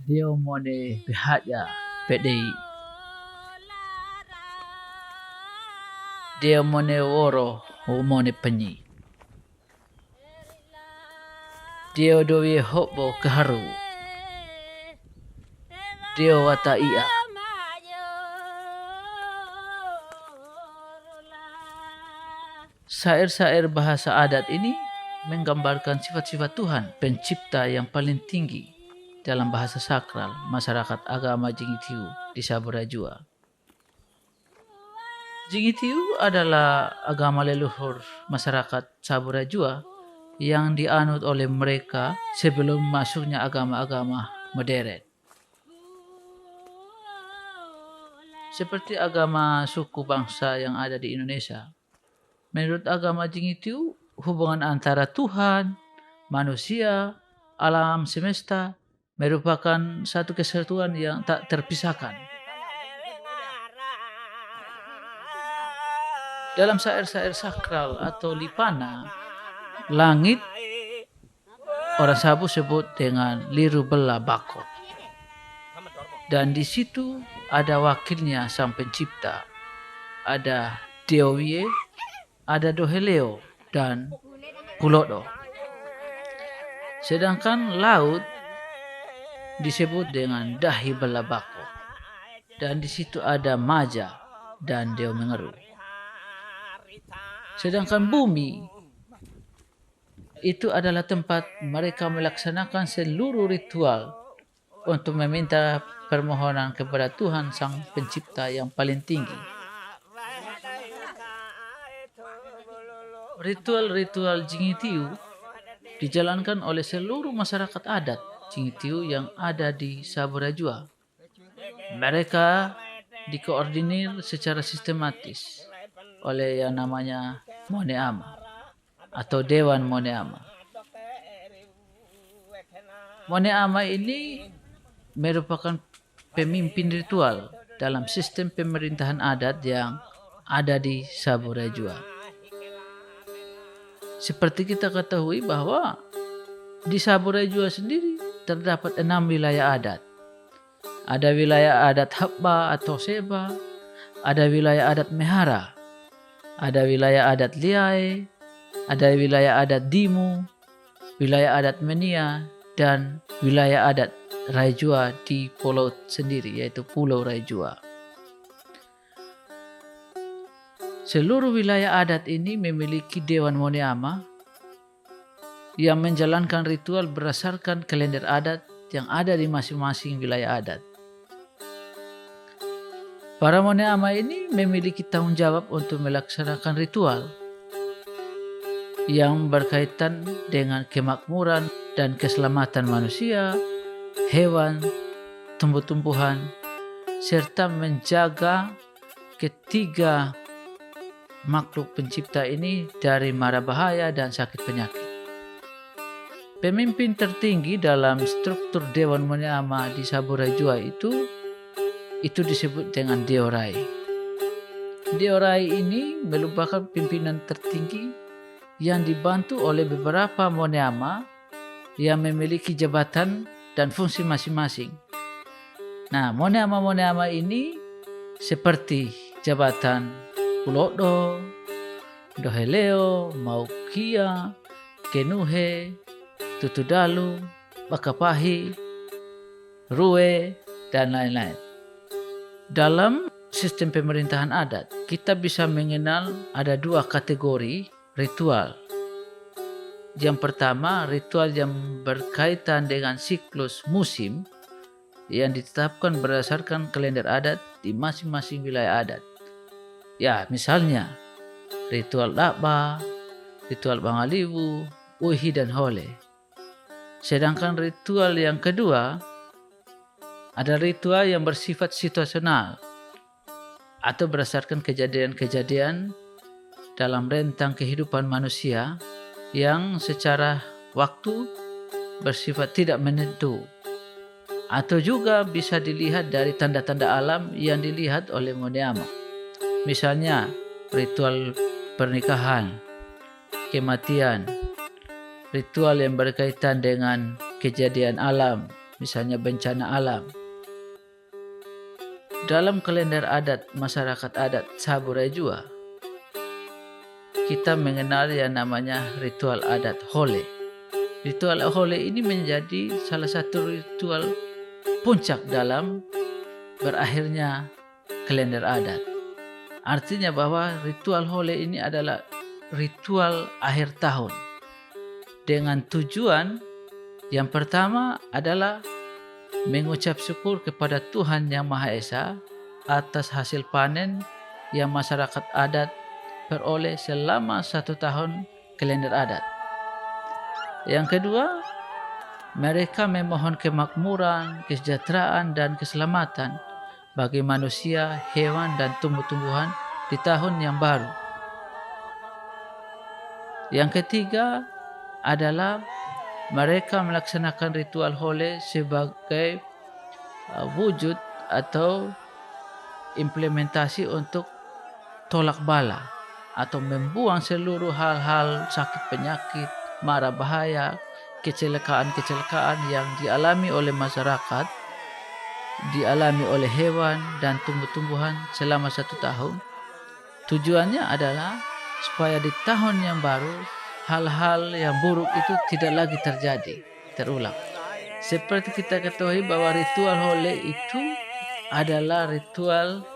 Dio mone behaja pedei. Dio mone woro mone penyi. Dio doye hobo keharu. Dio wata ia. Syair-syair bahasa adat ini menggambarkan sifat-sifat Tuhan pencipta yang paling tinggi dalam bahasa sakral masyarakat agama Jingitiu di Saburajua. Jingitiu adalah agama leluhur masyarakat Saburajua yang dianut oleh mereka sebelum masuknya agama-agama modern. Seperti agama suku bangsa yang ada di Indonesia. Menurut agama Jingitiu, hubungan antara Tuhan, manusia, alam semesta merupakan satu kesatuan yang tak terpisahkan. Dalam syair-syair sakral atau lipana, langit orang Sabu sebut dengan liru bela bako. Dan di situ ada wakilnya sang pencipta. Ada Deowie, ada Doheleo dan Pulodo. Sedangkan laut disebut dengan Dahi Belabako. Dan di situ ada Maja dan Deo Mengeru. Sedangkan bumi itu adalah tempat mereka melaksanakan seluruh ritual untuk meminta permohonan kepada Tuhan Sang Pencipta yang paling tinggi. Ritual-ritual Jingitiu dijalankan oleh seluruh masyarakat adat Jingitiu yang ada di Saburajua. Mereka dikoordinir secara sistematis oleh yang namanya Moneama atau Dewan Moneama. Moneama ini merupakan pemimpin ritual dalam sistem pemerintahan adat yang ada di Saburajua. Seperti kita ketahui bahwa di Saburajua sendiri terdapat 6 wilayah adat. Ada wilayah adat Habba atau Seba, ada wilayah adat Mehara, ada wilayah adat Liai, ada wilayah adat Dimu, wilayah adat Menia, dan wilayah adat Raijua di pulau sendiri, yaitu Pulau Raijua. Seluruh wilayah adat ini memiliki Dewan Moneama yang menjalankan ritual berdasarkan kalender adat yang ada di masing-masing wilayah adat. Para Moneama ini memiliki tanggung jawab untuk melaksanakan ritual yang berkaitan dengan kemakmuran dan keselamatan manusia, hewan, tumbuh-tumbuhan, serta menjaga ketiga makhluk pencipta ini dari mara bahaya dan sakit penyakit. Pemimpin tertinggi dalam struktur Dewan Moneama di Saburajua itu disebut dengan Deorai. Deorai ini merupakan pimpinan tertinggi yang dibantu oleh beberapa Moneama yang memiliki jabatan dan fungsi masing-masing. Nah, Moneama ini seperti jabatan Pulodo, Doheleo, Maukia, Kenuhe, Tutudalu, Bakapahi, Rue, dan lain-lain. Dalam sistem pemerintahan adat, kita bisa mengenal ada 2 kategori ritual. Yang pertama, ritual yang berkaitan dengan siklus musim yang ditetapkan berdasarkan kalender adat di masing-masing wilayah adat. Ya, misalnya ritual Lakba, ritual Bangaliwu, Uhi, dan Hole. Sedangkan ritual yang kedua ada ritual yang bersifat situasional atau berdasarkan kejadian-kejadian dalam rentang kehidupan manusia yang secara waktu bersifat tidak menentu, atau juga bisa dilihat dari tanda-tanda alam yang dilihat oleh Moneama. Misalnya ritual pernikahan, kematian, ritual yang berkaitan dengan kejadian alam misalnya bencana alam. Dalam kalender adat masyarakat adat Saburai Jua, kita mengenal yang namanya ritual adat Hole. Ritual Hole ini menjadi salah satu ritual puncak dalam berakhirnya kalender adat. Artinya bahwa ritual Hole ini adalah ritual akhir tahun dengan tujuan yang pertama adalah mengucap syukur kepada Tuhan Yang Maha Esa atas hasil panen yang masyarakat adat peroleh selama 1 tahun kalender adat. Yang kedua, mereka memohon kemakmuran, kesejahteraan, dan keselamatan bagi manusia, hewan, dan tumbuh-tumbuhan di tahun yang baru. Yang ketiga adalah mereka melaksanakan ritual Hole sebagai wujud atau implementasi untuk tolak bala atau membuang seluruh hal-hal sakit penyakit, mara bahaya, kecelakaan-kecelakaan yang dialami oleh masyarakat, dialami oleh hewan dan tumbuh-tumbuhan selama 1 tahun. Tujuannya adalah supaya di tahun yang baru hal-hal yang buruk itu tidak lagi terulang. Seperti kita ketahui bahwa ritual Hole itu adalah ritual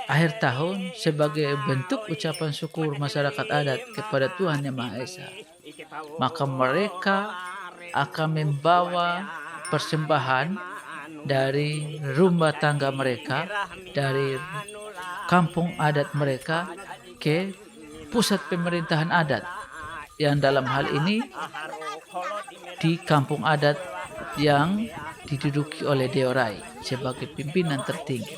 akhir tahun sebagai bentuk ucapan syukur masyarakat adat kepada Tuhan Yang Maha Esa. Maka mereka akan membawa persembahan dari rumah tangga mereka, dari kampung adat mereka ke pusat pemerintahan adat, yang dalam hal ini di kampung adat yang diduduki oleh Deorai sebagai pimpinan tertinggi.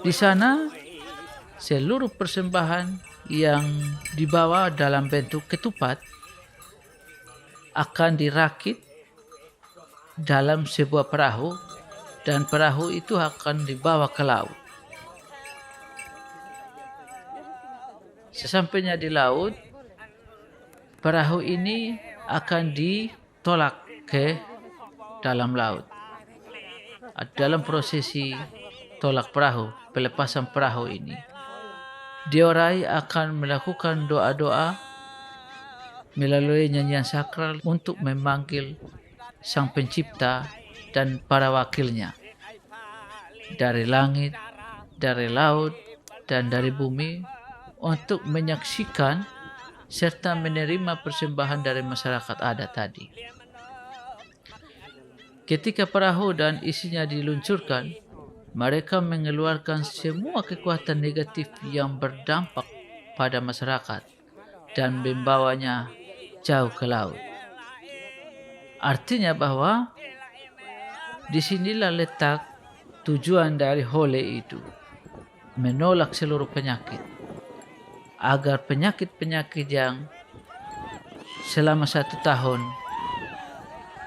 Di sana seluruh persembahan yang dibawa dalam bentuk ketupat akan dirakit dalam sebuah perahu, dan perahu itu akan dibawa ke laut. Sesampainya di laut, perahu ini akan ditolak ke dalam laut. Dalam prosesi tolak perahu, pelepasan perahu ini, Deorai akan melakukan doa-doa melalui nyanyian sakral untuk memanggil Sang Pencipta dan para wakilnya dari langit, dari laut, dan dari bumi untuk menyaksikan serta menerima persembahan dari masyarakat adat tadi. Ketika perahu dan isinya diluncurkan, mereka mengeluarkan semua kekuatan negatif yang berdampak pada masyarakat dan membawanya jauh ke laut. Artinya bahwa disinilah letak tujuan dari Hole itu, menolak seluruh penyakit, agar penyakit-penyakit yang selama 1 tahun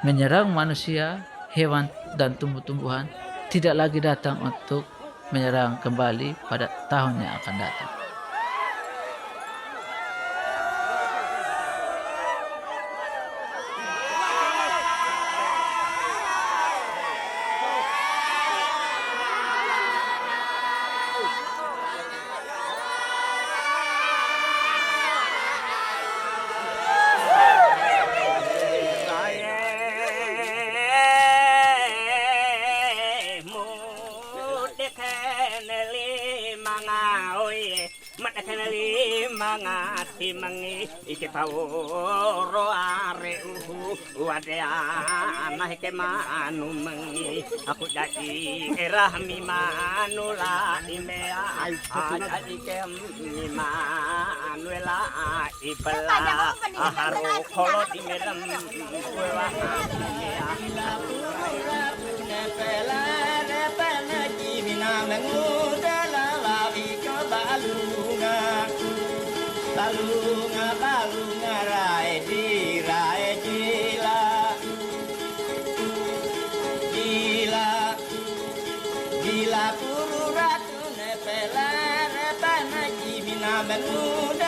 menyerang manusia, hewan, dan tumbuh-tumbuhan tidak lagi datang untuk menyerang kembali pada tahun yang akan datang. Mangi ike paworo are wade anah ke manu mengi aku jadi erahmi manula imea ada ike mi manuela ibala aharo kolot imeram wewa nepela nepela jibina mengudala lawi kebalunga balunga balunga rae jila jila jila puru ratu nepela repana jibina benuda